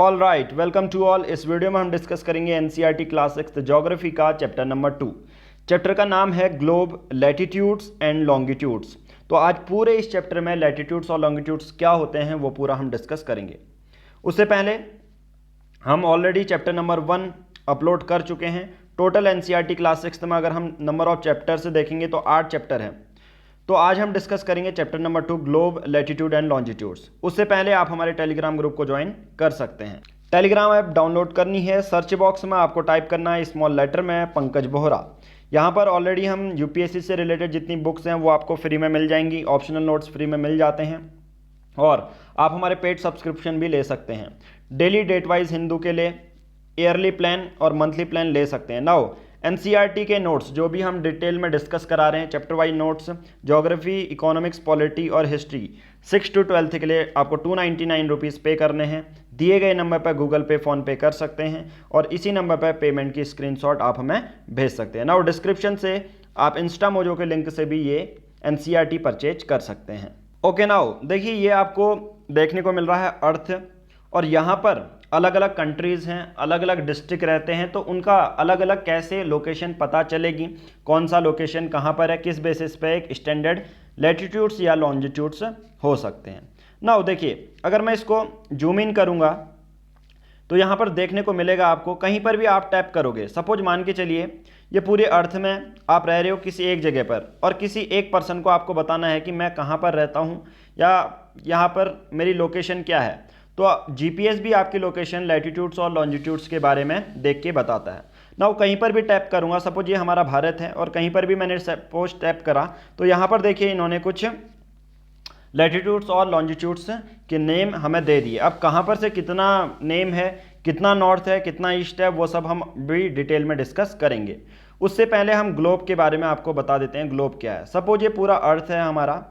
All right, welcome to all. इस video में हम डिस्कस करेंगे एनसीईआरटी क्लास 6 ज्योग्राफी का चैप्टर नंबर 2। चैप्टर का नाम है ग्लोब, लैटिट्यूड्स एंड लॉन्गिट्यूड्स। तो आज पूरे इस चैप्टर में लैटिट्यूड्स और लॉन्गिट्यूड्स क्या होते हैं वो पूरा हम डिस्कस करेंगे। उससे पहले हम ऑलरेडी चैप्टर नंबर 1 अपलोड कर चुके हैं। टोटल एनसीईआरटी क्लास 6 में अगर हम नंबर ऑफ चैप्टर से देखेंगे तो 8 चैप्टर हैं। तो आज हम डिस्कस करेंगे chapter number 2 globe, latitude and longitudes. उससे पहले आप हमारे टेलीग्राम ग्रुप को ज्वाइन कर सकते हैं। टेलीग्राम ऐप डाउनलोड करनी है, सर्च बॉक्स में आपको टाइप करना है स्मॉल लेटर में पंकज बोहरा। यहाँ पर ऑलरेडी हम यूपीएससी से रिलेटेड जितनी बुक्स हैं वो आपको फ्री में मिल जाएंगी, ऑप्शनल नोट्स फ्री में मिल जाते हैं और आप हमारे पेड सब्सक्रिप्शन भी ले सकते हैं। डेली डेट वाइज हिंदू के लिए ईयरली प्लान और मंथली प्लान ले सकते हैं। नाउ एनसीईआरटी के नोट्स जो भी हम डिटेल में डिस्कस करा रहे हैं, chapter wise notes, geography, economics, polity और हिस्ट्री 6 to 12 के लिए आपको 299 रुपीज़ पे करने हैं। दिए गए नंबर पर गूगल पे, फ़ोन पे कर सकते हैं और इसी नंबर पर पेमेंट की स्क्रीनशॉट आप हमें भेज सकते हैं। नाउ डिस्क्रिप्शन से आप इंस्टा मोजो के लिंक से भी ये एनसीईआरटी परचेज कर सकते हैं। ओके, नाउ देखिए ये आपको देखने को मिल रहा है अर्थ, और यहाँ पर अलग अलग कंट्रीज़ हैं, अलग अलग डिस्ट्रिक्ट रहते हैं, तो उनका अलग अलग कैसे लोकेशन पता चलेगी, कौन सा लोकेशन कहाँ पर है, किस बेसिस पे एक स्टैंडर्ड लैटिट्यूड्स या लॉन्जिट्यूड्स हो सकते हैं। नाउ देखिए अगर मैं इसको जूम इन करूँगा तो यहाँ पर देखने को मिलेगा आपको, कहीं पर भी आप टैप करोगे, सपोज मान के चलिए ये पूरे अर्थ में आप रह रहे हो किसी एक जगह पर और किसी एक पर्सन को आपको बताना है कि मैं कहाँ पर रहता हूँ या यहाँ पर मेरी लोकेशन क्या है, तो जीपीएस भी आपकी लोकेशन, लैटिट्यूड्स और लॉन्जिट्यूड्स के बारे में देख के बताता है। नाउ कहीं पर भी टैप करूँगा, सपोज ये हमारा भारत है और कहीं पर भी मैंने सपोज टैप करा तो यहाँ पर देखिए इन्होंने कुछ लैटिट्यूड्स और लॉन्जिट्यूड्स के नेम हमें दे दिए। अब कहाँ पर से कितना नेम है, कितना नॉर्थ है, कितना ईस्ट है, वो सब हम भी डिटेल में डिस्कस करेंगे। उससे पहले हम ग्लोब के बारे में आपको बता देते हैं ग्लोब क्या है। सपोज ये पूरा अर्थ है हमारा।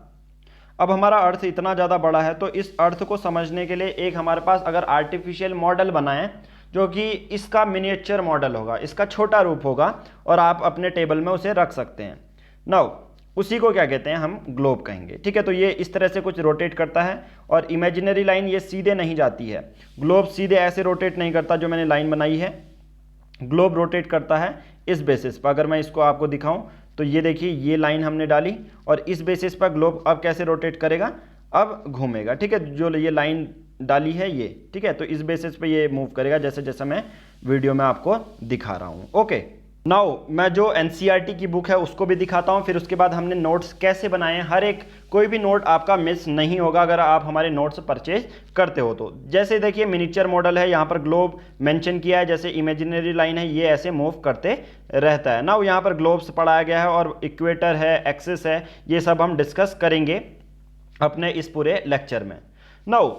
अब हमारा अर्थ इतना ज़्यादा बड़ा है तो इस अर्थ को समझने के लिए एक हमारे पास अगर आर्टिफिशियल मॉडल बनाएं जो कि इसका मिनिएचर मॉडल होगा, इसका छोटा रूप होगा और आप अपने टेबल में उसे रख सकते हैं। नाउ उसी को क्या कहते हैं, हम ग्लोब कहेंगे। ठीक है, तो ये इस तरह से कुछ रोटेट करता है और इमेजिनरी लाइन ये सीधे नहीं जाती है। ग्लोब सीधे ऐसे रोटेट नहीं करता जो मैंने लाइन बनाई है, ग्लोब रोटेट करता है इस बेसिस पर। अगर मैं इसको आपको दिखाऊं तो ये देखिए ये लाइन हमने डाली और इस बेसिस पर ग्लोब अब कैसे रोटेट करेगा, अब घूमेगा। ठीक है, जो ये लाइन डाली है ये, ठीक है, तो इस बेसिस पे ये मूव करेगा जैसे जैसे मैं वीडियो में आपको दिखा रहा हूँ। ओके, नाउ मैं जो एनसीईआरटी की बुक है उसको भी दिखाता हूँ, फिर उसके बाद हमने नोट्स कैसे बनाए हैं। हर एक कोई भी नोट आपका मिस नहीं होगा अगर आप हमारे नोट्स परचेज करते हो तो। जैसे देखिए मिनिएचर मॉडल है, यहाँ पर ग्लोब मेंशन किया है, जैसे इमेजिनरी लाइन है ये ऐसे मूव करते रहता है। नाउ यहाँ पर ग्लोब्स पढ़ाया गया है और इक्वेटर है, एक्सिस है, ये सब हम डिस्कस करेंगे अपने इस पूरे लेक्चर में। नाउ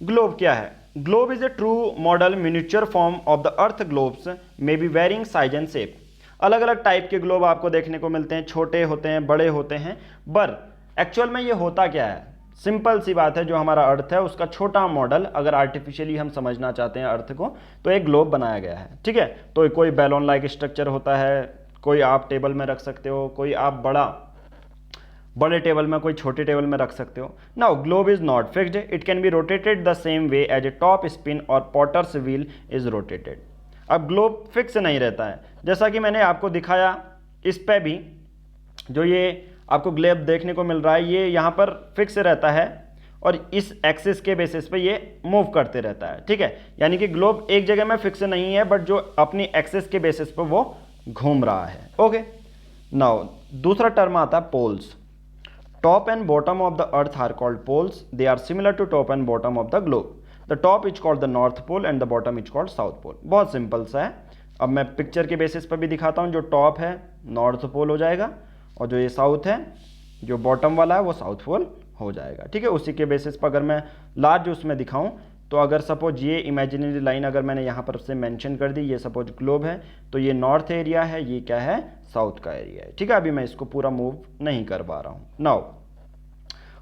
ग्लोब क्या है? Globe is a true model miniature form of the earth. Globes may be varying size and shape. अलग अलग टाइप के ग्लोब आपको देखने को मिलते हैं, छोटे होते हैं, बड़े होते हैं, पर एक्चुअल में ये होता क्या है? सिंपल सी बात है, जो हमारा अर्थ है उसका छोटा मॉडल अगर आर्टिफिशियली हम समझना चाहते हैं अर्थ को तो एक ग्लोब बनाया गया है। ठीक है, तो कोई बैलून लाइक स्ट्रक्चर होता है, कोई आप टेबल में रख सकते हो, कोई आप बड़े टेबल में, कोई छोटे टेबल में रख सकते हो। Now globe is not fixed, it can be rotated the same way as a top spin और पॉटर्स व्हील इज रोटेटेड। अब ग्लोब फिक्स नहीं रहता है, जैसा कि मैंने आपको दिखाया इस पे भी जो ये आपको ग्लोब देखने को मिल रहा है ये यहाँ पर फिक्स रहता है और इस एक्सिस के बेसिस पे ये मूव करते रहता है। ठीक है, यानी कि ग्लोब एक जगह में फिक्स नहीं है, बट जो अपनी एक्सिस के बेसिस पे वो घूम रहा है। ओके, नाउ दूसरा टर्म आता है poles. Top and bottom of the earth are called poles, they are similar to top and bottom of the globe. The top is called the north pole and the bottom is called south pole. बहुत simple सा है। अब मैं picture के basis पर भी दिखाता हूँ। जो टॉप है नॉर्थ पोल हो जाएगा और जो ये साउथ है, जो बॉटम वाला है वो साउथ पोल हो जाएगा। ठीक है, उसी के बेसिस पर अगर मैं लार्ज उसमें दिखाऊं तो अगर सपोज ये इमेजिनरी लाइन अगर मैंने यहाँ पर से मेंशन कर दी, ये सपोज ग्लोब है तो ये नॉर्थ एरिया है, ये क्या है, साउथ का एरिया है। ठीक है, अभी मैं इसको पूरा मूव नहीं कर पा रहा हूँ। नाउ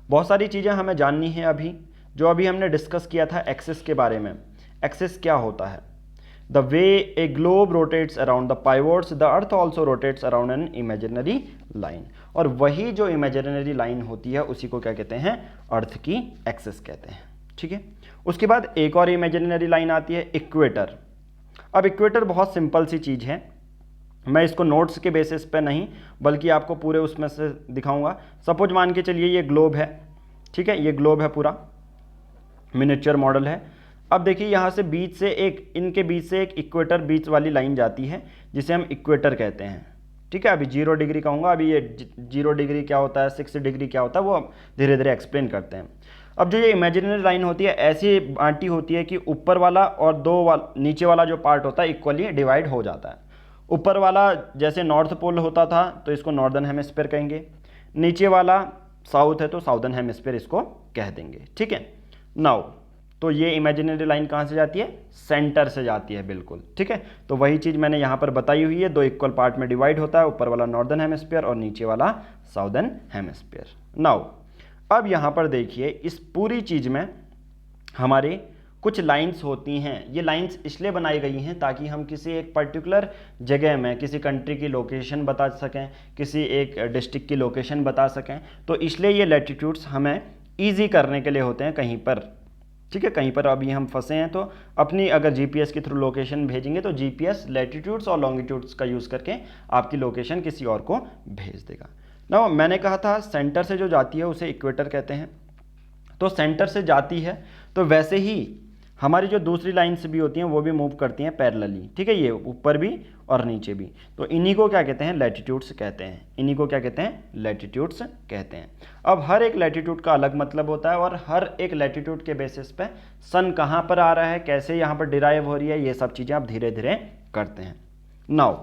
बहुत सारी चीज़ें हमें जाननी है अभी, जो अभी हमने डिस्कस किया था एक्सिस के बारे में। एक्सिस क्या होता है? The way a globe rotates around the pivots, the earth also rotates around an imaginary line. और वही जो इमेजिनरी लाइन होती है उसी को क्या कहते हैं? अर्थ की एक्सिस कहते हैं। ठीक है, उसके बाद एक और इमेजिनरी लाइन आती है इक्वेटर। अब इक्वेटर बहुत सिंपल सी चीज़ है, मैं इसको नोट्स के बेसिस पे नहीं बल्कि आपको पूरे उसमें से दिखाऊंगा। सपोज मान के चलिए ये ग्लोब है, ठीक है, ये ग्लोब है, पूरा मिनिएचर मॉडल है। अब देखिए यहाँ से बीच से एक, इनके बीच से एक इक्वेटर बीच वाली लाइन जाती है जिसे हम इक्वेटर कहते हैं, ठीक है। अभी 0 डिग्री कहूँगा, अभी ये 0 डिग्री क्या होता है, 6 डिग्री क्या होता है, वो धीरे धीरे एक्सप्लेन करते हैं। अब जो ये इमेजिनरी लाइन होती है ऐसी बांटी होती है कि ऊपर वाला और नीचे वाला जो पार्ट होता है इक्वली डिवाइड हो जाता है। ऊपर वाला जैसे नॉर्थ पोल होता था तो इसको नॉर्दर्न हेमिस्फीयर कहेंगे, नीचे वाला साउथ है तो साउदर्न हेमिस्फीयर इसको कह देंगे, ठीक है। नाउ तो ये इमेजिनरी लाइन कहाँ से जाती है, सेंटर से जाती है, बिल्कुल ठीक है। तो वही चीज़ मैंने यहाँ पर बताई हुई है, 2 इक्वल पार्ट में डिवाइड होता है, ऊपर वाला नॉर्दर्न हेमिस्फीयर और नीचे वाला साउदर्न हेमिस्फीयर। नाउ अब यहाँ पर देखिए इस पूरी चीज़ में हमारे कुछ लाइंस होती हैं। ये लाइंस इसलिए बनाई गई हैं ताकि हम किसी एक पर्टिकुलर जगह में किसी कंट्री की लोकेशन बता सकें, किसी एक डिस्ट्रिक्ट की लोकेशन बता सकें। तो इसलिए ये लैटिट्यूड्स हमें ईजी करने के लिए होते हैं कहीं पर, ठीक है। कहीं पर अभी हम फंसे हैं तो अपनी अगर जीपीएस के थ्रू लोकेशन भेजेंगे तो जीपीएस लैटिट्यूड्स और लॉन्गिट्यूड्स का यूज़ करके आपकी लोकेशन किसी और को भेज देगा ना। मैंने कहा था सेंटर से जो जाती है उसे इक्वेटर कहते हैं। तो सेंटर से जाती है तो वैसे ही हमारी जो दूसरी लाइन्स भी होती हैं वो भी मूव करती हैं पैरेलली, ठीक है, ये ऊपर भी और नीचे भी। तो इन्हीं को क्या कहते हैं, लैटिट्यूड्स कहते हैं। इन्हीं को क्या कहते हैं, लैटिट्यूड्स कहते हैं। अब हर एक लैटिट्यूड का अलग मतलब होता है और हर एक लैटिट्यूड के बेसिस पे सन कहाँ पर आ रहा है, कैसे यहाँ पर डिराइव हो रही है, ये सब चीज़ें आप धीरे धीरे करते हैं। Now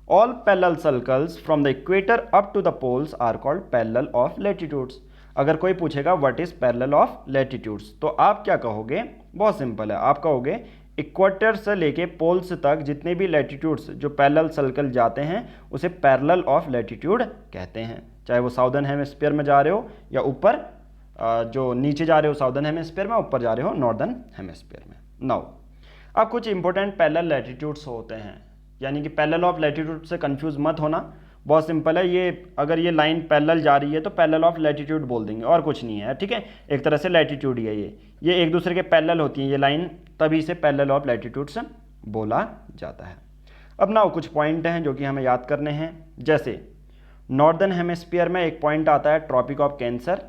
all parallel circles from the equator up to the poles are called parallel of latitudes. अगर कोई पूछेगा what is parallel of latitudes तो आप क्या कहोगे, बहुत सिंपल है, आप कहोगे इक्वेटर से लेके पोल्स तक जितने भी लैटिट्यूड्स जो पैरेलल सर्कल जाते हैं उसे पैरेलल ऑफ लैटिट्यूड कहते हैं। चाहे वो साउदर्न हेमिस्फीयर में जा रहे हो या ऊपर जो नीचे जा रहे हो साउदर्न हेमिस्फीयर में, ऊपर जा रहे हो नॉर्दर्न हेमिस्फीयर में। नाउ अब कुछ इंपॉर्टेंट पैरेलल लैटिट्यूड्स होते हैं, यानी कि पैरेलल ऑफ लैटिट्यूड से कंफ्यूज मत होना, बहुत सिंपल है। ये अगर ये लाइन पैरेलल जा रही है तो पैरेलल ऑफ लैटिट्यूड बोल देंगे और कुछ नहीं है, ठीक है। एक तरह से लैटिट्यूड ही है ये एक दूसरे के पैरेलल होती हैं ये लाइन, तभी से पैरेलल ऑफ लैटिट्यूड से बोला जाता है। अब नाउ कुछ पॉइंट हैं जो कि हमें याद करने हैं। जैसे नॉर्दर्न हेमिस्फीयर में एक पॉइंट आता है ट्रॉपिक ऑफ कैंसर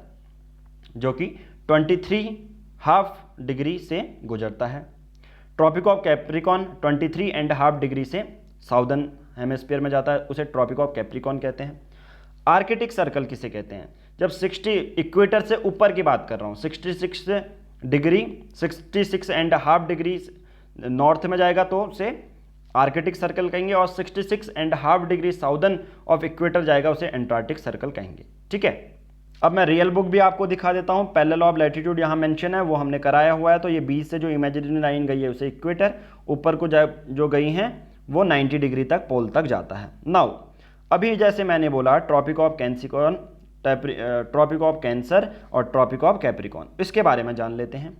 जो कि 23.5 डिग्री से गुजरता है। ट्रॉपिक ऑफ कैप्रिकॉन 23.5 डिग्री से साउदर्न हेमिस्फीयर में जाता है, उसे ट्रॉपिक ऑफ कैप्रिकॉन कहते हैं। आर्कटिक सर्कल किसे कहते हैं, जब 60 इक्वेटर से ऊपर की बात कर रहा हूँ, 66 डिग्री 66.5 डिग्री नॉर्थ में जाएगा तो उसे आर्कटिक सर्कल कहेंगे, और 66.5 डिग्री साउदर्न ऑफ इक्वेटर जाएगा उसे एंटार्क्टिक सर्कल कहेंगे, ठीक है। अब मैं रियल बुक भी आपको दिखा देता हूँ। पैरेलल ऑफ लैटिट्यूड यहाँ मेंशन है, वो हमने कराया हुआ है। तो ये बीच से जो इमेजिनरी लाइन गई है उसे इक्वेटर, ऊपर को जो गई हैं वो 90 डिग्री तक पोल तक जाता है। नाउ अभी जैसे मैंने बोला ट्रॉपिक ऑफ कैंसिकॉन, ट्रॉपिक ऑफ कैंसर और ट्रॉपिक ऑफ कैप्रिकॉन, इसके बारे में जान लेते हैं।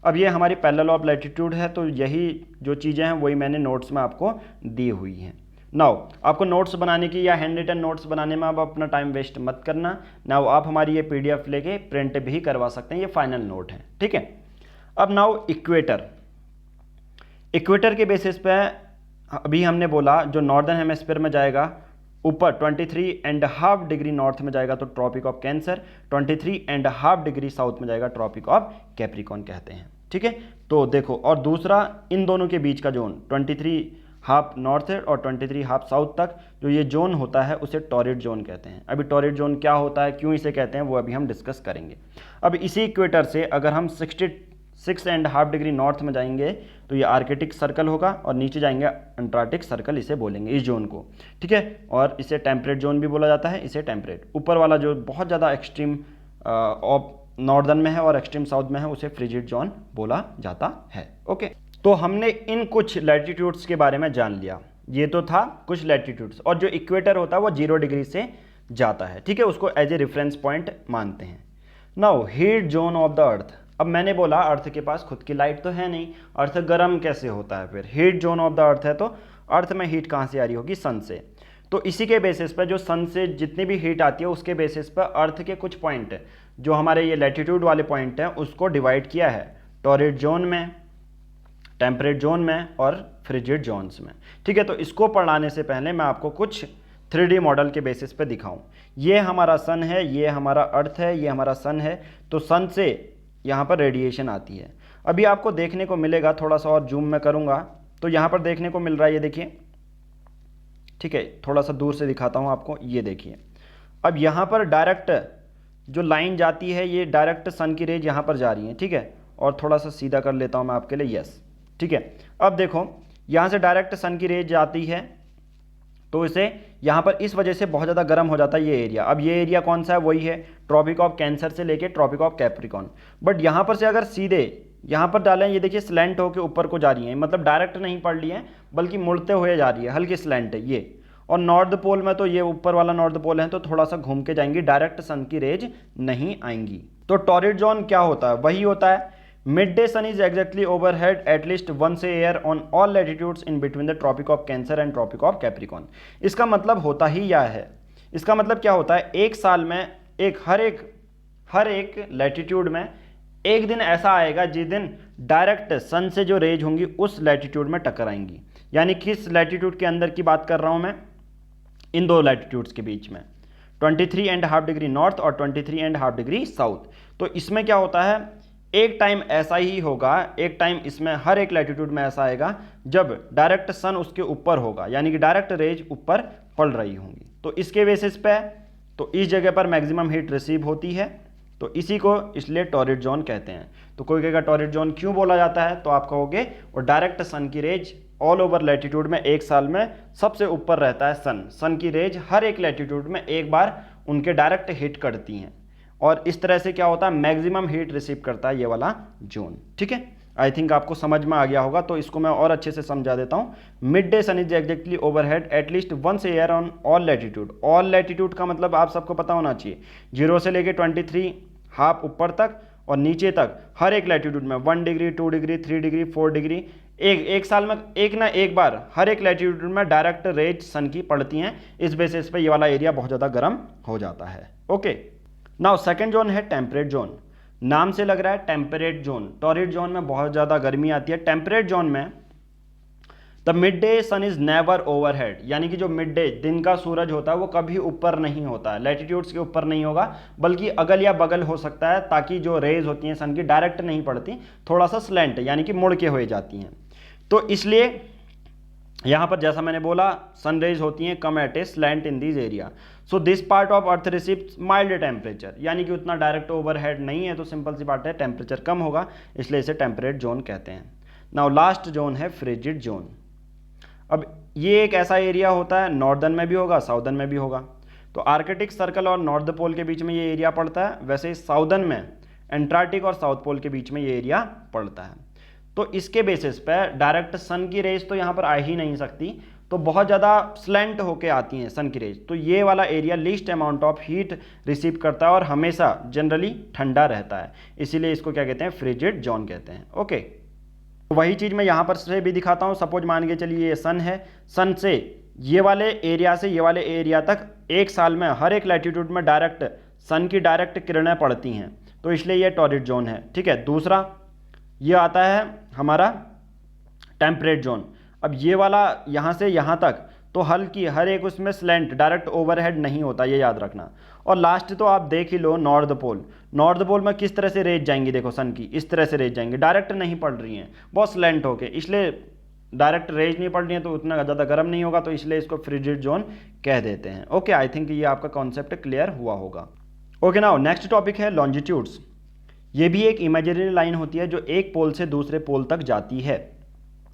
अब ये हमारी पैरेलल ऑफ लैटिट्यूड है, तो यही जो चीज़ें हैं वही मैंने नोट्स में आपको दी हुई हैं। नाउ आपको नोट्स बनाने की या हैंड रिटन नोट्स बनाने में आप अपना टाइम वेस्ट मत करना। नाउ आप हमारी ये PDF लेके प्रिंट भी करवा सकते हैं, ये फाइनल नोट है, ठीक है। अब नाउ इक्वेटर के बेसिस पे अभी हमने बोला जो नॉर्दर्न हेमिस्फीयर में जाएगा ऊपर 23.5 डिग्री नॉर्थ में जाएगा तो tropic of cancer, 23.5 degree south में जाएगा ट्रॉपिक ऑफ कैप्रिकॉन कहते हैं, ठीक है। तो देखो, और दूसरा इन दोनों के बीच का जोन 23.5 नॉर्थ और 23.5 साउथ तक जो ये जोन होता है उसे टॉरिड जोन कहते हैं। अभी टॉरिड जोन क्या होता है, क्यों इसे कहते हैं, वो अभी हम डिस्कस करेंगे। अब इसी इक्वेटर से अगर हम 66.5 डिग्री नॉर्थ में जाएंगे तो ये आर्कटिक सर्कल होगा, और नीचे जाएंगे अंटार्कटिक सर्कल इसे बोलेंगे इस जोन को, ठीक है। और इसे टेम्परेट जोन भी बोला जाता है, इसे टेम्परेट। ऊपर वाला जो बहुत ज़्यादा एक्सट्रीम ऑफ नॉर्दर्न में है और एक्सट्रीम साउथ में है उसे फ्रिजिड जोन बोला जाता है, ओके। तो हमने इन कुछ लैटिट्यूड्स के बारे में जान लिया। ये तो था कुछ लैटिट्यूड्स, और जो इक्वेटर होता है वो 0 डिग्री से जाता है, ठीक है, उसको एज ए रेफरेंस पॉइंट मानते हैं। Now heat zone of the अर्थ। अब मैंने बोला अर्थ के पास खुद की लाइट तो है नहीं, अर्थ गर्म कैसे होता है, फिर हीट जोन ऑफ द अर्थ है तो अर्थ में हीट कहाँ से आ रही होगी, सन से। तो इसी के बेसिस पर जो सन से जितनी भी हीट आती है उसके बेसिस पर अर्थ के कुछ पॉइंट जो हमारे ये लैटिट्यूड वाले पॉइंट हैं उसको डिवाइड किया है टॉरिड जोन में, टेम्परेट जोन में और फ्रिजिड जोन्स में। ठीक है, तो इसको पढ़ाने से पहले मैं आपको कुछ 3D मॉडल के बेसिस पे दिखाऊं। ये हमारा सन है, ये हमारा अर्थ है, ये हमारा सन है। तो सन से यहाँ पर रेडिएशन आती है। अभी आपको देखने को मिलेगा, थोड़ा सा और जूम में करूँगा तो यहाँ पर देखने को मिल रहा है, ये देखिए। ठीक है, थोड़ा सा दूर से दिखाता हूँ आपको, ये देखिए। अब यहाँ पर डायरेक्ट जो लाइन जाती है, ये डायरेक्ट सन की रेज यहाँ पर जा रही है। ठीक है, और थोड़ा सा सीधा कर लेता हूँ मैं आपके लिए, यस। ठीक है, अब देखो यहाँ से डायरेक्ट सन की रेज जाती है, तो इसे यहाँ पर इस वजह से बहुत ज़्यादा गर्म हो जाता है ये एरिया। अब ये एरिया कौन सा है, वही है ट्रॉपिक ऑफ कैंसर से लेके ट्रॉपिक ऑफ कैप्रिकॉर्न। बट यहाँ पर से अगर सीधे यहाँ पर डालें, ये देखिए स्लैंट होकर ऊपर को जा रही है, मतलब डायरेक्ट नहीं पड़ रही है बल्कि मुड़ते हुए जा रही है, हल्की स्लैंट है ये। और नॉर्थ पोल में तो ये ऊपर वाला नॉर्थ पोल है, तो थोड़ा सा घूम के जाएंगी, डायरेक्ट सन की रेज नहीं आएंगी। तो टॉरिड जोन क्या होता है, वही होता है midday sun is exactly overhead at least once a year on all latitudes in between the tropic of cancer and tropic of capricorn। इसका मतलब होता ही यह है, इसका मतलब क्या होता है, एक साल में हर एक लैटिट्यूड में एक दिन ऐसा आएगा जिस दिन डायरेक्ट सन से जो रेज होंगी उस लैटिट्यूड में टक्कर आएंगी। यानी किस लैटिट्यूड के अंदर की बात कर रहा हूं मैं, इन दो लैटिट्यूड्स के बीच में 23.5 डिग्री नॉर्थ और 23.5 डिग्री साउथ। तो इसमें क्या होता है, एक टाइम ऐसा ही होगा, एक टाइम इसमें हर एक लैटिट्यूड में ऐसा आएगा जब डायरेक्ट सन उसके ऊपर होगा, यानी कि डायरेक्ट रेज ऊपर पड़ रही होंगी। तो इसके बेसिस पे तो इस जगह पर मैक्सिमम हीट रिसीव होती है, तो इसी को इसलिए टॉरिड जोन कहते हैं। तो कोई कहेगा टॉरिड जोन क्यों बोला जाता है, तो आप कहोगे और डायरेक्ट सन की रेज ऑल ओवर लैटिट्यूड में एक साल में सबसे ऊपर रहता है सन की रेज हर एक लैटिट्यूड में एक बार उनके डायरेक्ट हिट करती हैं, और इस तरह से क्या होता है, मैक्सिमम हीट रिसीव करता है ये वाला जोन। ठीक है, आई थिंक आपको समझ में आ गया होगा, तो इसको मैं और अच्छे से समझा देता हूँ। Mid day sun is exactly overhead at least once year on all latitude. All latitude का मतलब आप सबको पता होना चाहिए, 0 से लेके 23 हाफ ऊपर तक और नीचे तक हर एक लैटिट्यूड में 1 डिग्री 2 डिग्री 3 डिग्री 4 डिग्री एक साल में एक ना एक बार हर एक लैटिट्यूड में डायरेक्ट रेज सन की पड़ती हैं। इस बेसिस पे ये वाला एरिया बहुत ज़्यादा गर्म हो जाता है। ओके, नाउ सेकंड जोन है टेम्परेट जोन। नाम से लग रहा है टेम्परेट जोन, टॉरिड जोन में बहुत ज़्यादा गर्मी आती है। टेम्परेट जोन में the mid day sun is never overhead, यानी कि जो मिड डे दिन का सूरज होता है वो कभी ऊपर नहीं होता है, लैटिट्यूड्स के ऊपर नहीं होगा, बल्कि अगल या बगल हो सकता है, ताकि जो रेज होती हैं सन की डायरेक्ट नहीं पड़ती, थोड़ा सा स्लैंट यानी कि मुड़ के हुए जाती हैं। तो इसलिए यहाँ पर जैसा मैंने बोला सन रेज होती हैं come at a slant in this area. So this part of earth receives mild temperature, यानी कि उतना डायरेक्ट ओवरहेड नहीं है, तो सिंपल सी बात है टेम्परेचर कम होगा, इसलिए इसे टेम्परेट जोन कहते हैं। नाउ लास्ट जोन है फ्रिजिड जोन। अब ये एक ऐसा एरिया होता है, नॉर्दर्न में भी होगा साउदर्न में भी होगा। तो आर्कटिक सर्कल और नॉर्थ पोल के बीच में ये एरिया पड़ता है, वैसे साउदर्न में एंटार्क्टिक और साउथ पोल के बीच में ये एरिया पड़ता है। तो इसके बेसिस पे डायरेक्ट सन की रेज तो यहाँ पर आ ही नहीं सकती, तो बहुत ज़्यादा स्लैंट होके आती हैं सन की रेज, तो ये वाला area least amount of heat receive करता है और हमेशा जनरली ठंडा रहता है, इसीलिए इसको क्या कहते हैं, फ्रिजिड जोन कहते हैं। ओके, वही चीज़ मैं यहाँ पर से भी दिखाता हूँ। सपोज मान के चलिए ये सन है, सन से ये वाले एरिया से ये वाले एरिया तक एक साल में हर एक लैटिट्यूड में डायरेक्ट सन की डायरेक्ट किरणें पड़ती हैं, तो इसलिए ये टॉरिड जोन है। ठीक है, दूसरा ये आता है हमारा टेम्परेट जोन। अब ये वाला यहाँ से यहाँ तक तो हल्की हर एक उसमें स्लैंट डायरेक्ट ओवरहेड नहीं होता, ये याद रखना। और लास्ट तो आप देख ही लो नॉर्थ पोल, नॉर्थ पोल में किस तरह से रेज जाएंगी, देखो सन की इस तरह से रेज जाएंगी, डायरेक्ट नहीं पड़ रही हैं, बहुत स्लैंट होके, इसलिए डायरेक्ट रेज नहीं पड़ रही है तो उतना ज़्यादा गर्म नहीं होगा, तो इसलिए इसको फ्रिजिड जोन कह देते हैं। ओके, आई थिंक ये आपका कॉन्सेप्ट क्लियर हुआ होगा। ओके, नाउ नेक्स्ट टॉपिक है लॉन्जिट्यूड्स। ये भी एक इमेजिनरी लाइन होती है जो एक पोल से दूसरे पोल तक जाती है।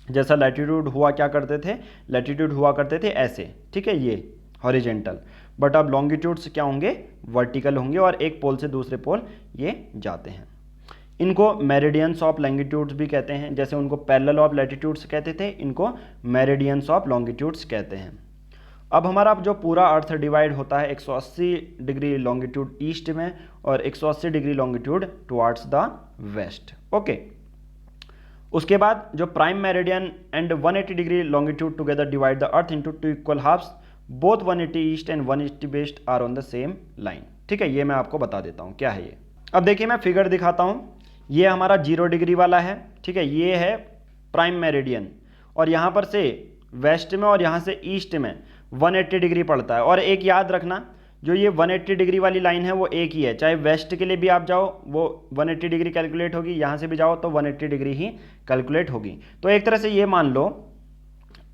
जैसा लैटिट्यूड हुआ क्या करते थे, लैटिट्यूड हुआ करते थे ऐसे, ठीक है, ये हॉरिजेंटल, बट अब लॉन्गिट्यूड्स क्या होंगे, वर्टिकल होंगे, और एक पोल से दूसरे पोल ये जाते हैं। इनको मेरिडियंस ऑफ लॉन्गिट्यूड्स भी कहते हैं, जैसे उनको पैरेलल ऑफ लैटिट्यूड्स कहते थे, इनको मेरिडियंस ऑफ लॉन्गिट्यूड्स कहते हैं। अब हमारा जो पूरा अर्थ डिवाइड होता है 180 डिग्री लॉन्गिट्यूड ईस्ट में और 180 degree longitude towards the west. Okay, उसके बाद जो prime meridian and 180 degree longitude together divide the earth into 2 equal halves, both 180 east and 180 west are on the same line. ठीक है, ये मैं आपको बता देता हूँ क्या है ये। अब देखिए मैं फिगर दिखाता हूँ, ये हमारा 0 डिग्री वाला है, ठीक है, ये है प्राइम मेरिडियन, और यहाँ पर से वेस्ट में और यहाँ से ईस्ट में 180 डिग्री पड़ता है। और एक याद रखना, जो ये 180 डिग्री वाली लाइन है वो एक ही है, चाहे वेस्ट के लिए भी आप जाओ वो 180 डिग्री कैलकुलेट होगी, यहाँ से भी जाओ तो 180 डिग्री ही कैलकुलेट होगी। तो एक तरह से ये मान लो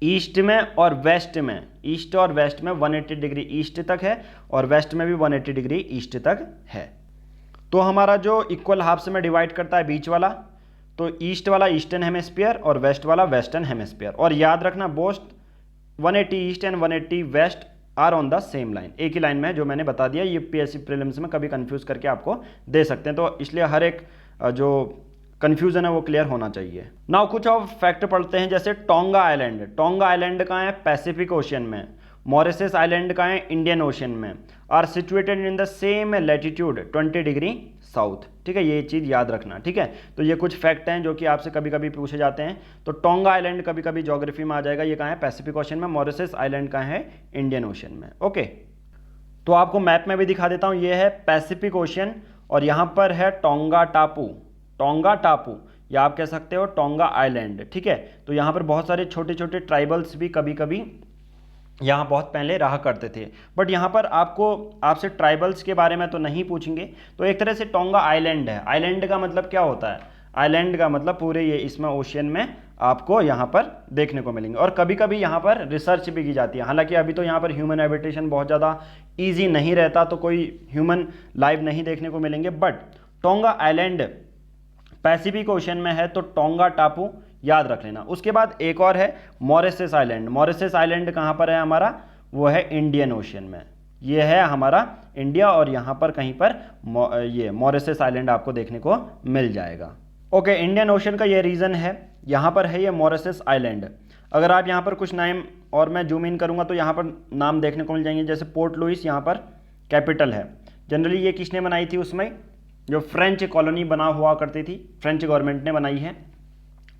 ईस्ट में और वेस्ट में, ईस्ट और वेस्ट में 180 डिग्री ईस्ट तक है और वेस्ट में भी 180 डिग्री ईस्ट तक है। तो हमारा जो इक्वल हाफ्स में डिवाइड करता है बीच वाला, तो ईस्ट वाला ईस्टर्न हेमिस्फीयर और वेस्ट वाला वेस्टर्न हेमिस्फीयर। और याद रखना both 180 east and 180 west are on the same line, एक ही लाइन में है, जो मैंने बता दिया। ये पीएससी प्रीलिम्स में कभी कंफ्यूज करके आपको दे सकते हैं, तो इसलिए हर एक जो कन्फ्यूजन है वो क्लियर होना चाहिए। नाउ कुछ और फैक्ट पढ़ते हैं, जैसे टोंगा आइलैंड। टोंगा आइलैंड कहाँ है? पैसिफिक ओशियन में। मॉरिशस आइलैंड कहाँ है? इंडियन ओशियन में। Are situated in the same latitude 20 degree south, ठीक है, ये चीज़ याद रखना, ठीक है। तो ये कुछ फैक्ट हैं जो कि आपसे कभी कभी पूछे जाते हैं। तो टोंगा आइलैंड कभी कभी ज्योग्राफी में आ जाएगा, ये कहाँ है? पैसिफिक ओशियन में। मॉरिशस आइलैंड कहाँ है? इंडियन ओशियन में। ओके, तो आपको मैप में भी दिखा देता हूँ, ये है पैसिफिक ओशियन और यहाँ पर है टोंगा टापू। टोंगा टापू या आप कह सकते हो टोंगा आइलैंड, ठीक है। तो यहाँ पर बहुत सारे छोटे छोटे ट्राइबल्स भी कभी कभी यहाँ बहुत पहले रहा करते थे, बट यहाँ पर आपसे ट्राइबल्स के बारे में तो नहीं पूछेंगे। तो एक तरह से टोंगा आइलैंड है। आइलैंड का मतलब क्या होता है? आइलैंड का मतलब पूरे ये इसमें ओशियन में आपको यहाँ पर देखने को मिलेंगे। और कभी कभी यहाँ पर रिसर्च भी की जाती है, हालांकि अभी तो यहाँ पर ह्यूमन हैबिटेशन बहुत ज़्यादा ईजी नहीं रहता, तो कोई ह्यूमन लाइव नहीं देखने को मिलेंगे। But tonga island Pacific ocean में है, तो टोंगा टापू याद रख लेना। उसके बाद एक और है मॉरिशस आइलैंड। मॉरिशस आइलैंड कहाँ पर है हमारा? वो है इंडियन ओशियन में। ये है हमारा इंडिया और यहाँ पर कहीं पर ये मॉरिशस आइलैंड आपको देखने को मिल जाएगा। ओके, इंडियन ओशियन का ये रीजन है, यहाँ पर है ये मॉरिशस आइलैंड। अगर आप यहाँ पर कुछ नाम और मैं जूम इन करूँगा तो यहाँ पर नाम देखने को मिल जाएंगे, जैसे पोर्ट लुइस यहाँ पर कैपिटल है। जनरली ये किसने बनाई थी? उसमें जो फ्रेंच कॉलोनी बना हुआ करती थी, फ्रेंच गवर्नमेंट ने बनाई है।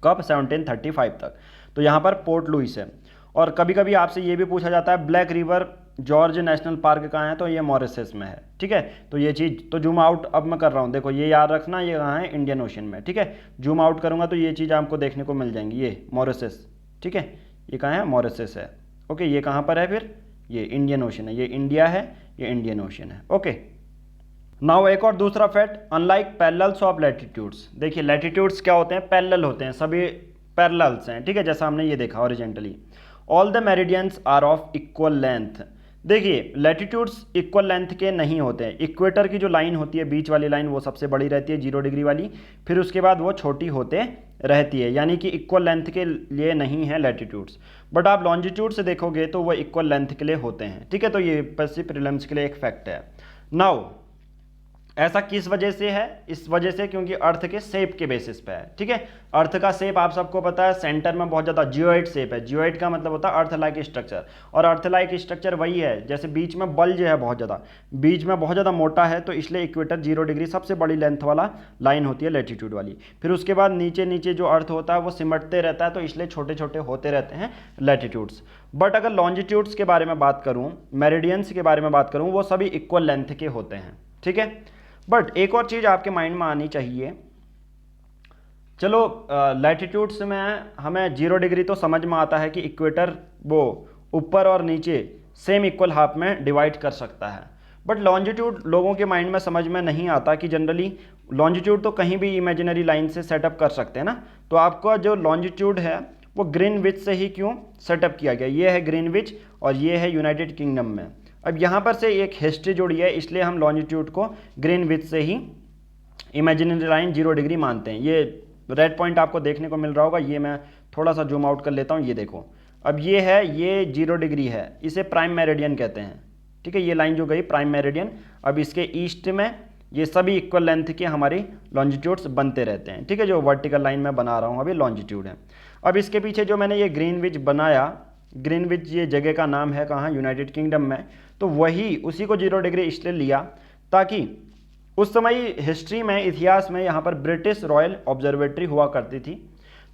कब? 1735 तक। तो यहाँ पर पोर्ट लुइस है। और कभी कभी आपसे ये भी पूछा जाता है black river George national park कहाँ है? तो ये मॉरिशस में है, ठीक है। तो ये चीज़ तो जूम आउट अब मैं कर रहा हूँ, देखो ये याद रखना, ये कहाँ है? इंडियन ओशन में, ठीक है। जूम आउट करूँगा तो ये चीज़ आपको देखने को मिल जाएंगी, ये मॉरिशस, ठीक है। ये कहाँ है? मॉरिशस है। ओके, ये कहाँ पर है फिर? ये इंडियन ओशन है। ये इंडिया है, ये इंडियन ओशन है। ओके, नाउ एक और दूसरा fact, unlike parallels of latitudes. देखिए लैटिट्यूड्स क्या होते हैं? पैरेलल होते हैं, सभी पैरेलल्स हैं, ठीक है, जैसा हमने ये देखा horizontally. All the meridians are of equal length. देखिए लैटिट्यूड्स इक्वल लेंथ के नहीं होते हैं। इक्वेटर की जो लाइन होती है, बीच वाली लाइन, वो सबसे बड़ी रहती है 0 डिग्री वाली, फिर उसके बाद वो छोटी होते रहती है, यानी कि इक्वल लेंथ के लिए नहीं है लैटिट्यूड्स। बट आप लॉन्जिट्यूड से देखोगे तो वो इक्वल लेंथ के लिए होते हैं, ठीक है। तो ये पीएससी प्रीलिम्स के लिए एक फैक्ट है। नाउ ऐसा किस वजह से है? इस वजह से क्योंकि अर्थ के शेप के बेसिस पे है, ठीक है। अर्थ का शेप आप सबको पता है, सेंटर में बहुत ज़्यादा जियोइड शेप है। जियोइड का मतलब होता है अर्थ लाइक स्ट्रक्चर, और अर्थ लाइक स्ट्रक्चर वही है जैसे बीच में बल्ज है, बहुत ज़्यादा बीच में बहुत ज़्यादा मोटा है, तो इसलिए इक्वेटर 0 डिग्री सबसे बड़ी लेंथ वाला लाइन होती है लैटिट्यूड वाली। फिर उसके बाद नीचे नीचे जो अर्थ होता है वो सिमटते रहता है, तो इसलिए छोटे छोटे होते रहते हैं लैटिट्यूड्स। बट अगर लॉन्जिट्यूड्स के बारे में बात करूँ, मेरिडियंस के बारे में बात करूँ, वो सभी इक्वल लेंथ के होते हैं, ठीक है। बट एक और चीज़ आपके माइंड में आनी चाहिए, चलो लैटिट्यूड्स में हमें 0 डिग्री तो समझ में आता है कि इक्वेटर वो ऊपर और नीचे सेम इक्वल हाफ में डिवाइड कर सकता है। बट लॉन्जिट्यूड लोगों के माइंड में समझ में नहीं आता कि जनरली लॉन्जिट्यूड तो कहीं भी इमेजिनरी लाइन से सेटअप कर सकते हैं ना। तो आपका जो लॉन्जिट्यूड है वो ग्रीनविच से ही क्यों सेटअप किया गया? ये है ग्रीनविच और ये है यूनाइटेड किंगडम में। अब यहाँ पर से एक हिस्ट्री जुड़ी है, इसलिए हम लॉन्जिट्यूड को ग्रीनविच से ही इमेजिनरी लाइन 0 डिग्री मानते हैं। ये रेड पॉइंट आपको देखने को मिल रहा होगा, ये मैं थोड़ा सा जूम आउट कर लेता हूँ, ये देखो। अब ये है, ये 0 डिग्री है, इसे प्राइम मेरिडियन कहते हैं, ठीक है। ये लाइन जो गई प्राइम मेरिडियन। अब इसके ईस्ट में ये सभी इक्वल लेंथ के हमारी लॉन्जिट्यूड्स बनते रहते हैं, ठीक है। जो वर्टिकल लाइन में बना रहा हूँ अभी लॉन्जिट्यूड है। अब इसके पीछे जो मैंने ये ग्रीनविच बनाया, ग्रीनविच ये जगह का नाम है, कहाँ? यूनाइटेड किंगडम में। तो वही उसी को 0 डिग्री इसलिए लिया ताकि उस समय हिस्ट्री में, इतिहास में यहाँ पर ब्रिटिश रॉयल ऑब्जर्वेटरी हुआ करती थी।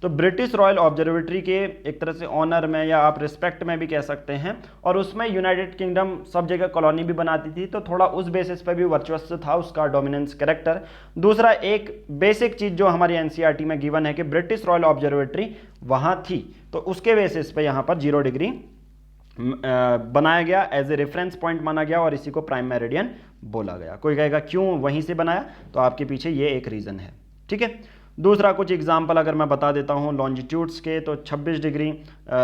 तो ब्रिटिश रॉयल ऑब्जर्वेटरी के एक तरह से ऑनर में या आप रिस्पेक्ट में भी कह सकते हैं, और उसमें यूनाइटेड किंगडम सब जगह कॉलोनी भी बनाती थी, तो थोड़ा उस बेसिस पे भी वर्चस्व था उसका, डोमिनेंस कैरेक्टर। दूसरा एक बेसिक चीज़ जो हमारी एनसीईआरटी में गिवन है कि ब्रिटिश रॉयल ऑब्जर्वेटरी वहाँ थी, तो उसके बेसिस पे यहाँ पर 0 डिग्री बनाया गया, एज ए रेफरेंस पॉइंट माना गया, और इसी को प्राइम मेरिडियन बोला गया। कोई कहेगा क्यों वहीं से बनाया, तो आपके पीछे ये एक रीज़न है, ठीक है। दूसरा कुछ एग्जाम्पल अगर मैं बता देता हूँ लॉन्जिट्यूड्स के, तो 26 डिग्री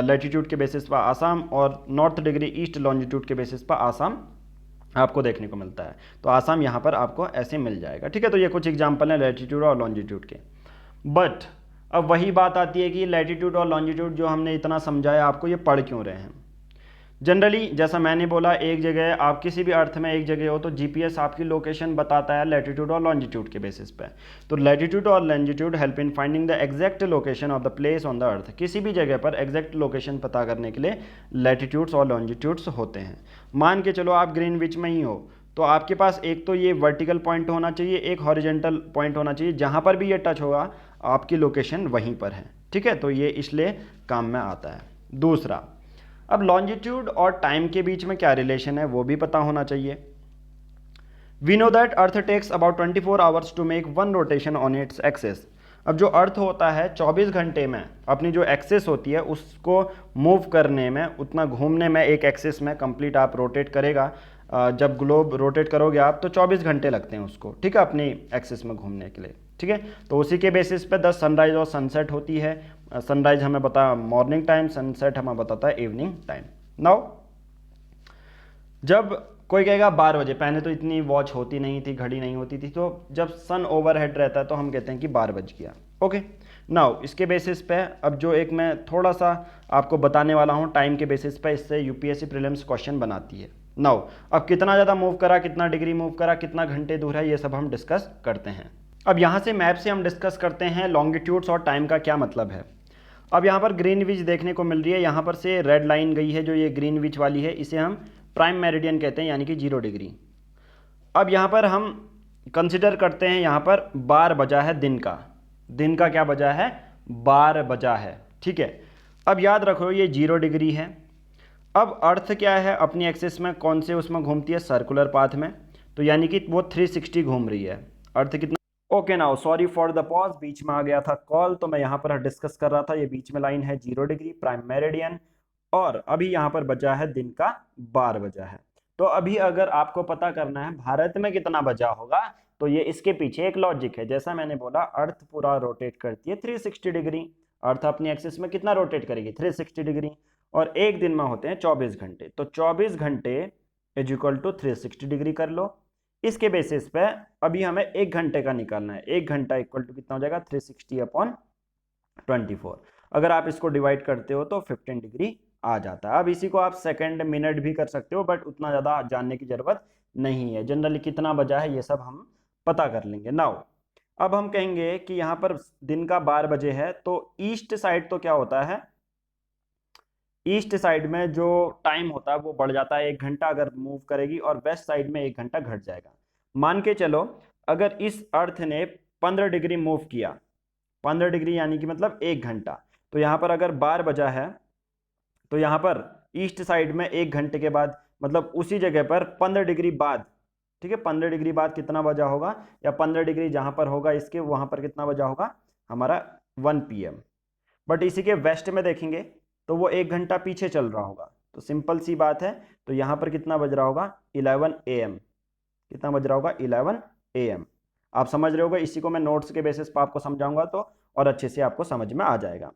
लैटिट्यूड के बेसिस पर आसाम, और नॉर्थ डिग्री ईस्ट लॉन्जिट्यूड के बेसिस पर आसाम आपको देखने को मिलता है। तो आसाम यहाँ पर आपको ऐसे मिल जाएगा, ठीक है। तो ये कुछ एग्जाम्पल हैं लैटिट्यूड और लॉन्जिट्यूड के। बट अब वही बात आती है कि लैटिट्यूड और लॉन्जिट्यूड जो हमने इतना समझाया आपको, ये पढ़ क्यों रहे हैं। जनरली जैसा मैंने बोला, एक जगह आप किसी भी अर्थ में एक जगह हो तो जीपीएस आपकी लोकेशन बताता है लैटिट्यूड और लॉन्जिट्यूड के बेसिस पे। तो लैटिट्यूड और longitude help in finding the exact location of the place on the earth. किसी भी जगह पर एग्जैक्ट लोकेशन पता करने के लिए लैटिट्यूड्स और लॉन्जिट्यूड्स होते हैं। मान के चलो आप ग्रीनविच में ही हो, तो आपके पास एक तो ये वर्टिकल पॉइंट होना चाहिए, एक हॉरिजेंटल पॉइंट होना चाहिए, जहाँ पर भी ये टच होगा आपकी लोकेशन वहीं पर है, ठीक है। तो ये इसलिए काम में आता है। दूसरा, अब लॉन्जिट्यूड और टाइम के बीच में क्या रिलेशन है वो भी पता होना चाहिए। We know that earth takes about 24 hours to make one rotation on its axis. अब जो अर्थ होता है 24 घंटे में अपनी जो एक्सेस होती है उसको मूव करने में, उतना घूमने में, एक एक्सेस में कंप्लीट आप रोटेट करेगा, जब ग्लोब रोटेट करोगे आप तो 24 घंटे लगते हैं उसको, ठीक है, अपनी एक्सेस में घूमने के लिए, ठीक है। तो उसी के बेसिस पे 10 सनराइज और सनसेट होती है। सनराइज हमें बता मॉर्निंग टाइम, सनसेट हमें बताता है इवनिंग टाइम। नाउ जब कोई कहेगा 12 बजे, पहले तो इतनी वॉच होती नहीं थी, घड़ी नहीं होती थी, तो जब सन ओवरहेड रहता है तो हम कहते हैं कि 12 बज गया, ओके। नाउ इसके बेसिस पे अब जो एक मैं थोड़ा सा आपको बताने वाला हूँ टाइम के बेसिस पे, इससे यूपीएससी प्रीलिम्स क्वेश्चन बनाती है। नाउ अब कितना ज़्यादा मूव करा, कितना डिग्री मूव करा, कितना घंटे दूर है, ये सब हम डिस्कस करते हैं। अब यहाँ से मैप से हम डिस्कस करते हैं लॉन्गिट्यूड्स और टाइम का क्या मतलब है। अब यहाँ पर ग्रीनविच देखने को मिल रही है, यहाँ पर से रेड लाइन गई है, जो ये ग्रीनविच वाली है, इसे हम प्राइम मेरिडियन कहते हैं, यानी कि 0 डिग्री। अब यहाँ पर हम कंसिडर करते हैं, यहाँ पर 12 बजा है दिन का, दिन का क्या बजा है, 12 बजा है, ठीक है। अब याद रखो ये 0 डिग्री है। अब अर्थ क्या है, अपनी एक्सिस में कौन से उसमें घूमती है, सर्कुलर पाथ में, तो यानी कि वो 360 घूम रही है। अर्थ कितना, okay now sorry for the pause, बीच में आ गया था कॉल, तो मैं यहाँ पर डिस्कस कर रहा था। ये बीच में लाइन है 0 डिग्री प्राइम मेरिडियन, और अभी यहाँ पर बजा है दिन का 12 बजा है। तो अभी अगर आपको पता करना है भारत में कितना बजा होगा, तो ये इसके पीछे एक लॉजिक है। जैसा मैंने बोला, अर्थ पूरा रोटेट करती है 360 डिग्री, अर्थ अपनी एक्सिस में कितना रोटेट करेगी, 360 डिग्री, और एक दिन में होते हैं 24 घंटे, तो 24 घंटे इज इक्वल टू 360 डिग्री कर लो। इसके बेसिस पे अभी हमें 1 घंटे का निकालना है, 1 घंटा इक्वल टू कितना हो जाएगा, 360/24। अगर आप इसको डिवाइड करते हो तो 15 डिग्री आ जाता है। अब इसी को आप सेकंड मिनट भी कर सकते हो, बट उतना ज़्यादा जानने की ज़रूरत नहीं है। जनरली कितना बजा है ये सब हम पता कर लेंगे। नाउ अब हम कहेंगे कि यहाँ पर दिन का 12 बजे है, तो ईस्ट साइड तो क्या होता है, ईस्ट साइड में जो टाइम होता है वो बढ़ जाता है 1 घंटा अगर मूव करेगी, और वेस्ट साइड में 1 घंटा घट जाएगा। मान के चलो अगर इस अर्थ ने 15 डिग्री मूव किया, 15 डिग्री यानी कि मतलब 1 घंटा, तो यहाँ पर अगर 12 बजा है, तो यहाँ पर ईस्ट साइड में 1 घंटे के बाद, मतलब उसी जगह पर 15 डिग्री बाद, ठीक है, 15 डिग्री बाद कितना बजा होगा, या 15 डिग्री जहाँ पर होगा इसके, वहाँ पर कितना बजा होगा हमारा 1 PM। बट इसी के वेस्ट में देखेंगे तो वो 1 घंटा पीछे चल रहा होगा, तो सिंपल सी बात है, तो यहाँ पर कितना बज रहा होगा, 11 AM। कितना बज रहा होगा, 11 AM। आप समझ रहे होगा, इसी को मैं नोट्स के बेसिस पर आपको समझाऊंगा तो और अच्छे से आपको समझ में आ जाएगा।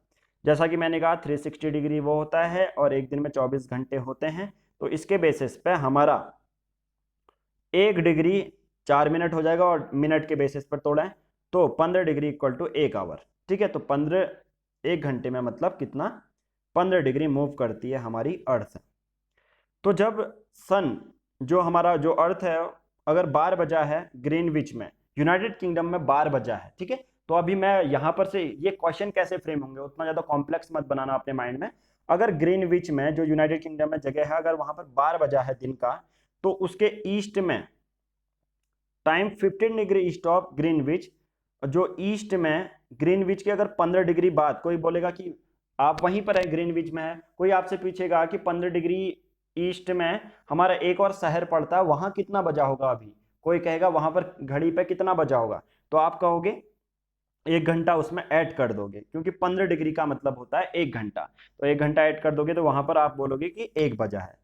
जैसा कि मैंने कहा 360 डिग्री वो होता है, और एक दिन में 24 घंटे होते हैं, तो इसके बेसिस पे हमारा 1 डिग्री 4 मिनट हो जाएगा, और मिनट के बेसिस पर तोड़ें तो 15 डिग्री इक्वल टू 1 आवर, ठीक है। तो 15 1 घंटे में मतलब कितना, 15 डिग्री मूव करती है हमारी अर्थ। तो जब सन, जो हमारा जो अर्थ है, अगर 12 बजा है ग्रीनविच में, यूनाइटेड किंगडम में 12 बजा है, ठीक है। तो अभी मैं यहाँ पर से ये क्वेश्चन कैसे फ्रेम होंगे, उतना ज़्यादा कॉम्प्लेक्स मत बनाना अपने माइंड में। अगर ग्रीनविच में जो यूनाइटेड किंगडम में जगह है, अगर वहाँ पर 12 बजा है दिन का, तो उसके ईस्ट में time 15 degree east of Greenwich, जो ईस्ट में ग्रीनविच के अगर 15 डिग्री बाद कोई बोलेगा कि आप वहीं पर है, ग्रीनविच में है, कोई आपसे पूछेगा कि 15 डिग्री ईस्ट में हमारा एक और शहर पड़ता है, वहां कितना बजा होगा अभी, कोई कहेगा वहां पर घड़ी पे कितना बजा होगा, तो आप कहोगे 1 घंटा उसमें ऐड कर दोगे, क्योंकि 15 डिग्री का मतलब होता है 1 घंटा, तो 1 घंटा ऐड कर दोगे तो वहां पर आप बोलोगे कि 1 बजा है।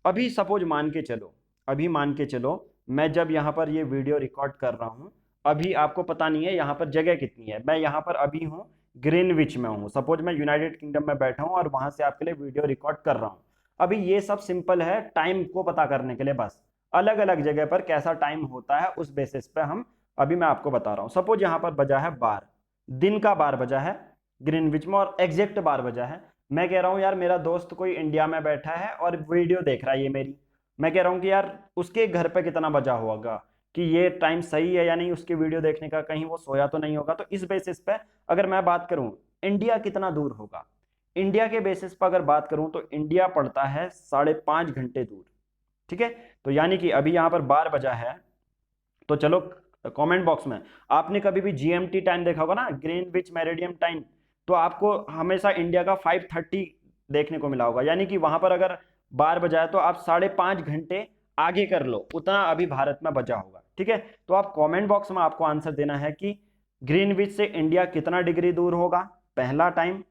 अभी सपोज मान के चलो, अभी मान के चलो मैं जब यहाँ पर ये वीडियो रिकॉर्ड कर रहा हूँ, अभी आपको पता नहीं है यहाँ पर जगह कितनी है, मैं यहाँ पर अभी हूँ ग्रीनविच में हूँ, सपोज मैं यूनाइटेड किंगडम में बैठा हूँ और वहां से आपके लिए वीडियो रिकॉर्ड कर रहा हूँ। अभी ये सब सिंपल है टाइम को पता करने के लिए, बस अलग अलग जगह पर कैसा टाइम होता है उस बेसिस पे हम अभी मैं आपको बता रहा हूँ। सपोज यहाँ पर बजा है 12, दिन का 12 बजा है ग्रीनविच में और एग्जैक्ट 12 बजा है। मैं कह रहा हूँ यार मेरा दोस्त कोई इंडिया में बैठा है और वीडियो देख रहा है ये मेरी, मैं कह रहा हूँ कि यार उसके घर पे कितना बजा होगा, कि ये टाइम सही है या नहीं उसकी वीडियो देखने का, कहीं वो सोया तो नहीं होगा। तो इस बेसिस पे अगर मैं बात करूं इंडिया कितना दूर होगा, इंडिया के बेसिस पर अगर बात करूं तो इंडिया पड़ता है 5.5 घंटे दूर, ठीक है। तो यानी कि अभी यहां पर 12 बजा है, तो चलो कमेंट बॉक्स में आपने कभी भी जीएमटी टाइम देखा होगा ना, ग्रीनविच मेरिडियम टाइम, तो आपको हमेशा इंडिया का 5:30 देखने को मिला होगा, यानी कि वहां पर अगर 12 बजा है तो आप 5.5 घंटे आगे कर लो, उतना अभी भारत में बजा होगा, ठीक है। तो आप कमेंट बॉक्स में आपको आंसर देना है कि ग्रीनविच से इंडिया कितना डिग्री दूर होगा, पहला टाइम,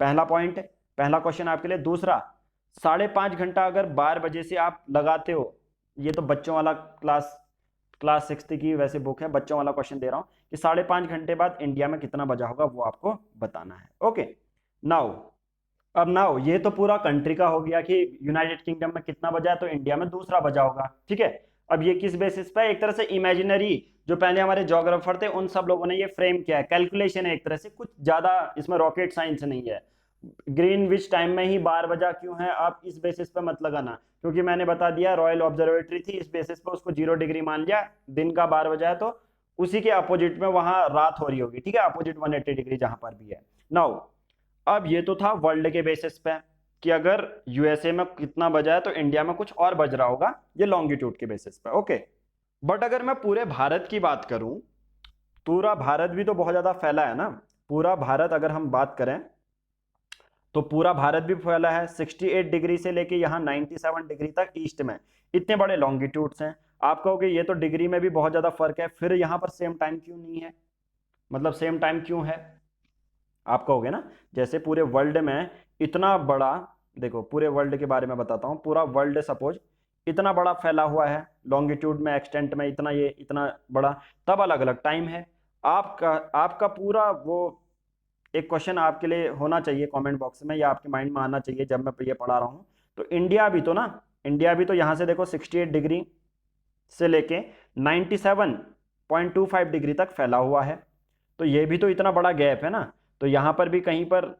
पहला पॉइंट, पहला क्वेश्चन आपके लिए। दूसरा, 5.5 घंटा अगर 12 बजे से आप लगाते हो, ये तो बच्चों वाला क्लास 6 की वैसे बुक है, बच्चों वाला क्वेश्चन दे रहा हूं कि 5.5 घंटे बाद इंडिया में कितना बजा होगा वो आपको बताना है। ओके नाउ, अब नाउ ये तो पूरा कंट्री का हो गया कि यूनाइटेड किंगडम में कितना बजा है तो इंडिया में दूसरा बजा होगा, ठीक है। अब ये किस बेसिस पे, एक तरह से इमेजिनरी, जो पहले हमारे ज्योग्राफर थे उन सब लोगों ने ये फ्रेम किया है, कैलकुलेशन है एक तरह से, कुछ ज्यादा इसमें रॉकेट साइंस नहीं है। ग्रीनविच टाइम में ही 12 बजा क्यों है आप इस बेसिस पे मत लगाना, क्योंकि मैंने बता दिया रॉयल ऑब्जर्वेटरी थी, इस बेसिस पे उसको 0 डिग्री मान लिया, दिन का 12 बजा है तो उसी के अपोजिट में वहां रात हो रही होगी, ठीक है, अपोजिट 180 डिग्री जहां पर भी है। नाउ अब ये तो था वर्ल्ड के बेसिस पे कि अगर यूएसए में कितना बजा है तो इंडिया में कुछ और बज रहा होगा, ये लॉन्गिट्यूड के बेसिस पे, ओके। बट अगर मैं पूरे भारत की बात करूं, पूरा भारत भी तो बहुत ज्यादा फैला है ना, पूरा भारत अगर हम बात करें तो पूरा भारत भी फैला है 68 डिग्री से लेके यहाँ 97 डिग्री तक ईस्ट में, इतने बड़े लॉन्गिट्यूड्स हैं। आप कहोगे ये तो डिग्री में भी बहुत ज्यादा फर्क है, फिर यहाँ पर सेम टाइम क्यों नहीं है, मतलब सेम टाइम क्यों है, आप कहोगे ना। जैसे पूरे वर्ल्ड में इतना बड़ा, देखो पूरे वर्ल्ड के बारे में बताता हूँ, पूरा वर्ल्ड सपोज इतना बड़ा फैला हुआ है लॉन्गिट्यूड में, एक्सटेंट में, इतना ये इतना बड़ा, तब अलग अलग टाइम है। आपका आपका पूरा वो एक क्वेश्चन आपके लिए होना चाहिए कमेंट बॉक्स में, या आपके माइंड में आना चाहिए जब मैं ये पढ़ा रहा हूँ, तो इंडिया भी तो ना, इंडिया भी तो यहाँ से देखो 68 डिग्री से लेके 97.25 डिग्री तक फैला हुआ है, तो ये भी तो इतना बड़ा गैप है ना, तो यहाँ पर भी कहीं पर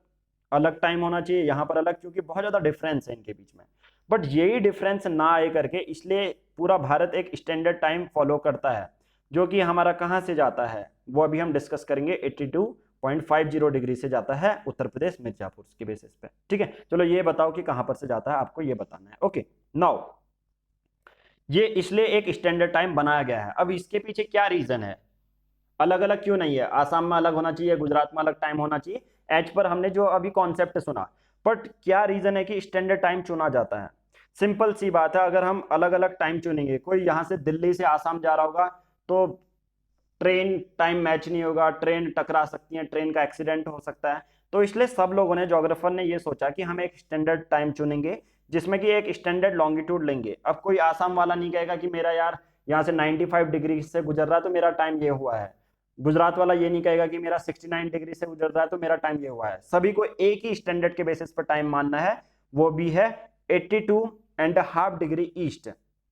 अलग टाइम होना चाहिए, यहाँ पर अलग, क्योंकि बहुत ज्यादा डिफरेंस है इनके बीच में। बट यही डिफरेंस ना आए करके इसलिए पूरा भारत एक स्टैंडर्ड टाइम फॉलो करता है, जो कि हमारा कहाँ से जाता है वो अभी हम डिस्कस करेंगे, 82.50 डिग्री से जाता है उत्तर प्रदेश मिर्जापुर के बेसिस पे, ठीक है। चलो ये बताओ कि कहां पर से जाता है, आपको ये बताना है। ओके नाउ ये इसलिए एक स्टैंडर्ड टाइम बनाया गया है। अब इसके पीछे क्या रीजन है, अलग अलग क्यों नहीं है, आसाम में अलग होना चाहिए, गुजरात में अलग टाइम होना चाहिए, एज पर हमने जो अभी कॉन्सेप्ट सुना, बट क्या रीजन है कि स्टैंडर्ड टाइम चुना जाता है। सिंपल सी बात है, अगर हम अलग अलग टाइम चुनेंगे, कोई यहां से दिल्ली से आसाम जा रहा होगा तो ट्रेन टाइम मैच नहीं होगा, ट्रेन टकरा सकती है, ट्रेन का एक्सीडेंट हो सकता है, तो इसलिए सब लोगों ने, ज्योग्राफर ने ये सोचा कि हम एक स्टैंडर्ड टाइम चुनेंगे जिसमें कि एक स्टैंडर्ड लॉन्गिट्यूड लेंगे। अब कोई आसाम वाला नहीं कहेगा कि मेरा यार यहाँ से 95 डिग्री से गुजर रहा है तो मेरा टाइम ये हुआ है, गुजरात वाला ये नहीं कहेगा कि मेरा 69 डिग्री से गुजर रहा है तो मेरा टाइम ये हुआ है, सभी को एक ही स्टैंडर्ड के बेसिस पर टाइम मानना है, वो भी है 82.5 degree east,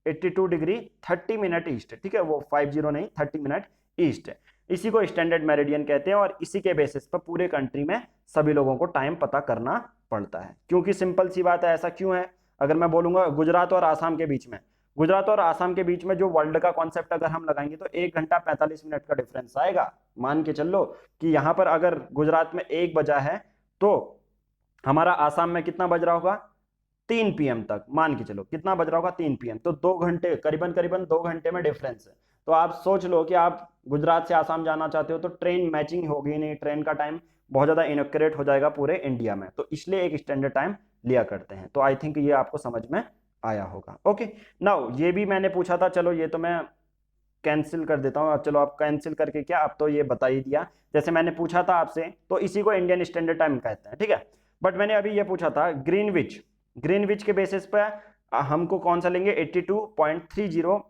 82 degree 30 minute east, ठीक है, वो 50 नहीं 30 मिनट ईस्ट है, इसी को स्टैंडर्ड मेरिडियन कहते हैं, और इसी के बेसिस पर पूरे कंट्री में सभी लोगों को टाइम पता करना पड़ता है, क्योंकि सिंपल सी बात है, ऐसा क्यों है। अगर मैं बोलूंगा गुजरात और आसाम के बीच में, गुजरात और आसाम के बीच में जो वर्ल्ड का कॉन्सेप्ट अगर हम लगाएंगे तो 1 घंटा 45 मिनट का डिफरेंस आएगा। मान के चल लो कि यहां पर अगर गुजरात में 1 बजा है तो हमारा आसाम में कितना बज रहा होगा, 3 PM तक, मान के चलो कितना बज रहा होगा, 3 PM, तो 2 घंटे, करीबन करीबन 2 घंटे में डिफरेंस है, तो आप सोच लो कि आप गुजरात से आसाम जाना चाहते हो तो ट्रेन मैचिंग होगी नहीं, ट्रेन का टाइम बहुत ज़्यादा इनक्यूरेट हो जाएगा पूरे इंडिया में, तो इसलिए एक स्टैंडर्ड टाइम लिया करते हैं। तो आई थिंक ये आपको समझ में आया होगा। ओके, नाउ ये भी मैंने पूछा था, चलो ये तो मैं कैंसिल कर देता हूँ। अब चलो आप कैंसिल करके क्या, अब तो ये बता ही दिया, जैसे मैंने पूछा था आपसे तो इसी को इंडियन स्टैंडर्ड टाइम कहते हैं, ठीक है। बट मैंने अभी ये पूछा था ग्रीनविच, ग्रीनविच के बेसिस पे हमको कौन सा लेंगे, 82.30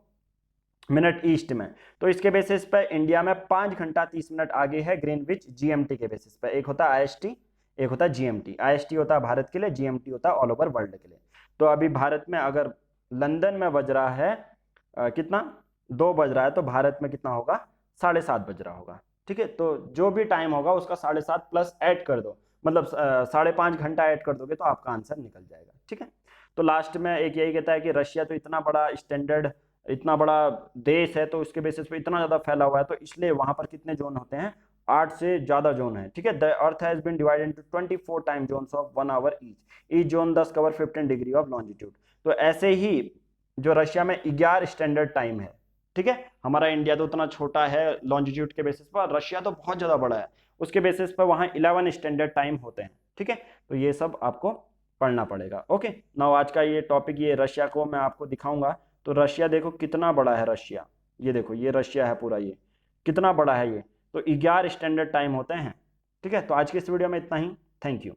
मिनट ईस्ट में, तो इसके बेसिस पे इंडिया में 5 घंटा 30 मिनट आगे है ग्रीनविच जीएमटी के बेसिस पे। एक होता है आईएसटी, एक होता है जीएमटी। आईएसटी होता है भारत के लिए, जीएमटी होता है ऑल ओवर वर्ल्ड के लिए। तो अभी भारत में अगर लंदन में बज रहा है कितना, 2 बज रहा है, तो भारत में कितना होगा, 7:30 बज रहा होगा, ठीक है। तो जो भी टाइम होगा उसका 7:30 प्लस ऐड कर दो, मतलब 5.5 घंटा ऐड कर दोगे तो आपका आंसर निकल जाएगा, ठीक है। तो लास्ट में एक यही कहता है कि रशिया तो इतना बड़ा स्टैंडर्ड, इतना बड़ा देश है, तो उसके बेसिस पे इतना ज्यादा फैला हुआ है, तो इसलिए वहां पर कितने जोन होते हैं, 8 से ज्यादा जोन है, ठीक है। The earth has been divided into 24 time zones of 1 hour each zone 10 cover 15 degree of longitude. तो ऐसे ही जो रशिया में 11 स्टैंडर्ड टाइम है, ठीक है। हमारा इंडिया तो उतना छोटा है लॉन्जिट्यूड के बेसिस पर, रशिया तो बहुत ज्यादा बड़ा है, उसके बेसिस पर वहां 11 स्टैंडर्ड टाइम होते हैं, ठीक है। तो ये सब आपको पढ़ना पड़ेगा। ओके, नाउ आज का ये टॉपिक, ये रशिया को मैं आपको दिखाऊंगा। तो रशिया देखो कितना बड़ा है रशिया, ये देखो ये रशिया है पूरा, ये कितना बड़ा है ये, तो 11 स्टैंडर्ड टाइम होते हैं, ठीक है। तो आज के इस वीडियो में इतना ही, थैंक यू।